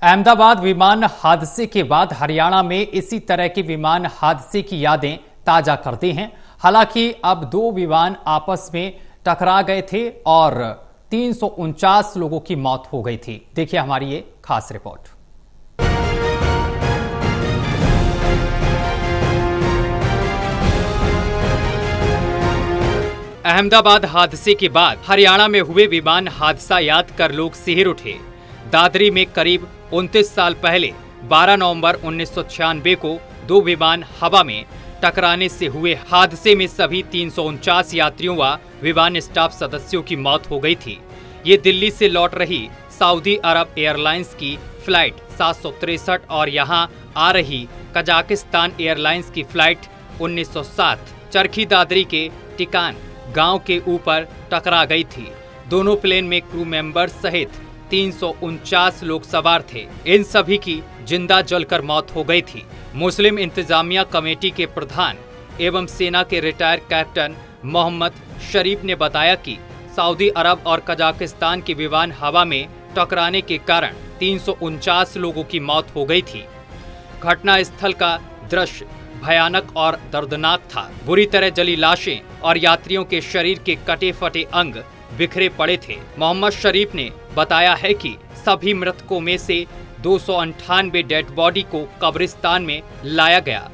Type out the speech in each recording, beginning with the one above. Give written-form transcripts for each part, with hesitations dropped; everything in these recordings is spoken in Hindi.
अहमदाबाद विमान हादसे के बाद हरियाणा में इसी तरह के विमान हादसे की यादें ताजा कर दी हैं। हालांकि अब दो विमान आपस में टकरा गए थे और 349 लोगों की मौत हो गई थी। देखिए हमारी ये खास रिपोर्ट। अहमदाबाद हादसे के बाद हरियाणा में हुए विमान हादसा याद कर लोग सिहर उठे। दादरी में करीब 29 साल पहले 12 नवंबर 1996 को दो विमान हवा में टकराने से हुए हादसे में सभी 349 यात्रियों व विमान स्टाफ सदस्यों की मौत हो गई थी। ये दिल्ली से लौट रही सऊदी अरब एयरलाइंस की फ्लाइट 763 और यहां आ रही कजाकिस्तान एयरलाइंस की फ्लाइट 1907 चरखी दादरी के टिकान गांव के ऊपर टकरा गई थी। दोनों प्लेन में क्रू मेंबर सहित 349 लोग सवार थे। इन सभी की जिंदा जलकर मौत हो गई थी। मुस्लिम इंतजामिया कमेटी के प्रधान एवं सेना के रिटायर्ड कैप्टन मोहम्मद शरीफ ने बताया कि सऊदी अरब और कजाकिस्तान के विमान हवा में टकराने के कारण 349 लोगों की मौत हो गई थी। घटना स्थल का दृश्य भयानक और दर्दनाक था। बुरी तरह जली लाशें और यात्रियों के शरीर के कटे फटे अंग बिखरे पड़े थे। मोहम्मद शरीफ ने बताया है कि सभी मृतकों में से 298 डेड बॉडी को कब्रिस्तान में लाया गया,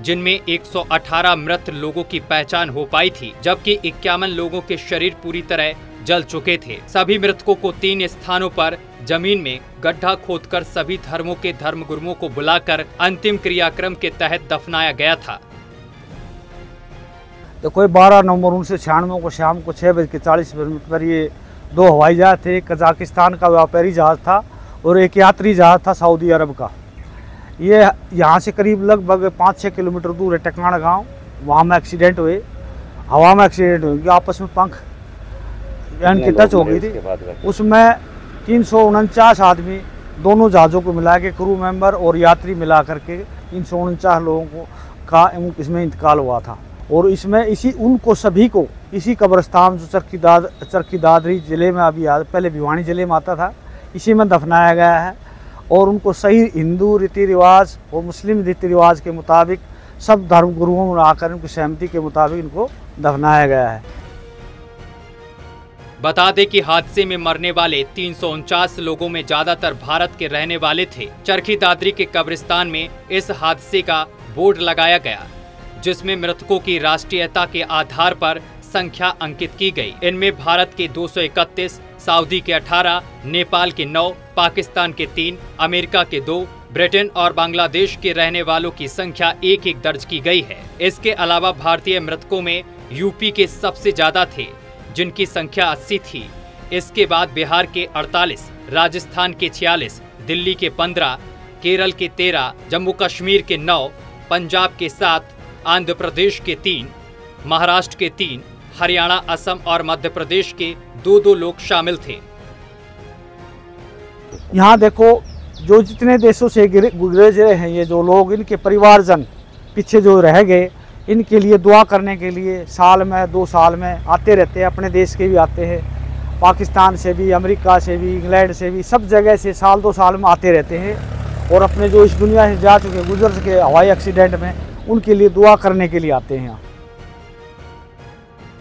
जिनमें 118 मृत लोगों की पहचान हो पाई थी, जबकि 51 लोगों के शरीर पूरी तरह जल चुके थे। सभी मृतकों को 3 स्थानों पर जमीन में गड्ढा खोदकर सभी धर्मों के धर्मगुरुओं को बुलाकर अंतिम क्रियाक्रम के तहत दफनाया गया था। तो कोई 12 नवंबर 1996 को शाम को 6:40 पर ये दो हवाई जहाज थे। कजाकिस्तान का व्यापारी जहाज था और एक यात्री जहाज था सऊदी अरब का। ये यहाँ से करीब लगभग 5-6 किलोमीटर दूर है टकाना गांव। वहाँ में एक्सीडेंट हुए, हवा में एक्सीडेंट हुए, आपस में पंख इनकी टच हो गई थी। उसमें 349 आदमी दोनों जहाज़ों को मिला के क्रू मेंबर और यात्री मिला करके 349 लोगों का इसमें इंतकाल हुआ था। और इसमें उनको सभी को इसी कब्रिस्तान जो चरखी दादरी जिले में अभी पहले भिवानी जिले में आता था, इसी में दफनाया गया है। और उनको सही हिंदू रीति रिवाज और मुस्लिम रीति रिवाज के मुताबिक सब धर्म गुरुओं में आकर उनकी सहमति के मुताबिक इनको दफनाया गया है। बता दें कि हादसे में मरने वाले 349 लोगों में ज्यादातर भारत के रहने वाले थे। चरखी दादरी के कब्रिस्तान में इस हादसे का बोर्ड लगाया गया, जिसमें मृतकों की राष्ट्रीयता के आधार पर संख्या अंकित की गई। इनमें भारत के 231, सऊदी के 18, नेपाल के 9, पाकिस्तान के 3, अमेरिका के 2, ब्रिटेन और बांग्लादेश के रहने वालों की संख्या 1-1 दर्ज की गई है। इसके अलावा भारतीय मृतकों में यूपी के सबसे ज्यादा थे, जिनकी संख्या 80 थी। इसके बाद बिहार के 48, राजस्थान के 46, दिल्ली के 15, केरल के 13, जम्मू कश्मीर के 9, पंजाब के 7, आंध्र प्रदेश के 3, महाराष्ट्र के 3, हरियाणा, असम और मध्य प्रदेश के 2-2 लोग शामिल थे। यहाँ देखो, जो जितने देशों से गुजरे हैं ये जो लोग, इनके परिवारजन पीछे जो रह गए, इनके लिए दुआ करने के लिए साल में 2 साल में आते रहते हैं। अपने देश के भी आते हैं, पाकिस्तान से भी, अमेरिका से भी, इंग्लैंड से भी, सब जगह से साल 2 साल में आते रहते हैं। और अपने जो इस दुनिया से जा चुके, गुजर चुके हवाई एक्सीडेंट में, उनके लिए दुआ करने के लिए आते हैं।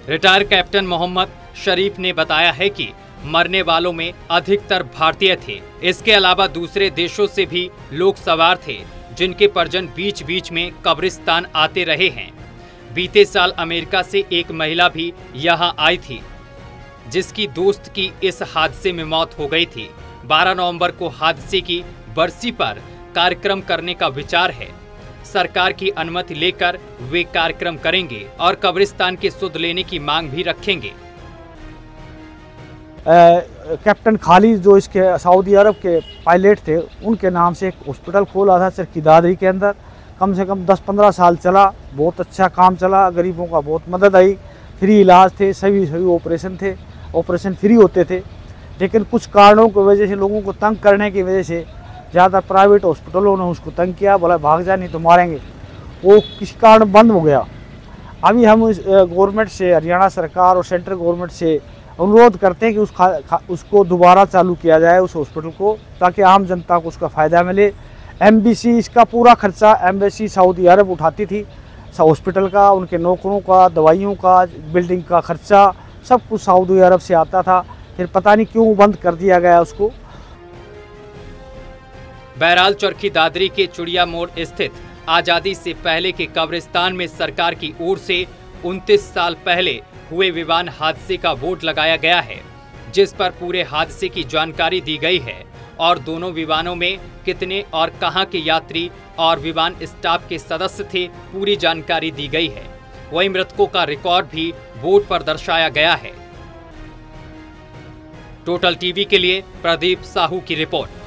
रिटायर्ड कैप्टन मोहम्मद शरीफ ने बताया है कि मरने वालों में अधिकतर भारतीय थे। इसके अलावा दूसरे देशों से भी लोग सवार थे, जिनके परिजन बीच बीच में कब्रिस्तान आते रहे हैं। बीते साल अमेरिका से एक महिला भी यहां आई थी, जिसकी दोस्त की इस हादसे में मौत हो गई थी। 12 नवंबर को हादसे की बरसी पर कार्यक्रम करने का विचार है। सरकार की अनुमति लेकर वे कार्यक्रम करेंगे और कब्रिस्तान की सुध लेने की मांग भी रखेंगे। कैप्टन खालिद जो इसके सऊदी अरब के पायलट थे, उनके नाम से एक हॉस्पिटल खोला था चरखी दादरी के अंदर। कम से कम 10-15 साल चला, बहुत अच्छा काम चला, गरीबों का बहुत मदद आई, फ्री इलाज थे, सभी ऑपरेशन थे, ऑपरेशन फ्री होते थे। लेकिन कुछ कारणों की वजह से, लोगों को तंग करने की वजह से, ज़्यादा प्राइवेट हॉस्पिटलों ने उसको तंग किया, बोला भाग जा नहीं तो मारेंगे। वो किसी कारण बंद हो गया। अभी हम गवर्नमेंट से, हरियाणा सरकार और सेंट्रल गवर्नमेंट से अनुरोध करते हैं कि उसको दोबारा चालू किया जाए उस हॉस्पिटल को, ताकि आम जनता को उसका फ़ायदा मिले। एम्बेसी इसका पूरा खर्चा एम्बेसी सऊदी अरब उठाती थी, हॉस्पिटल का, उनके नौकरों का, दवाइयों का, बिल्डिंग का खर्चा सब कुछ सऊदी अरब से आता था। फिर पता नहीं क्यों बंद कर दिया गया उसको। बहरहाल चरखी दादरी के चुड़िया मोड़ स्थित आज़ादी से पहले के कब्रिस्तान में सरकार की ओर से 29 साल पहले हुए विमान हादसे का बोर्ड लगाया गया है, जिस पर पूरे हादसे की जानकारी दी गई है और दोनों विमानों में कितने और कहां के यात्री और विमान स्टाफ के सदस्य थे, पूरी जानकारी दी गई है। वहीं मृतकों का रिकॉर्ड भी बोर्ड पर दर्शाया गया है। टोटल टीवी के लिए प्रदीप साहू की रिपोर्ट।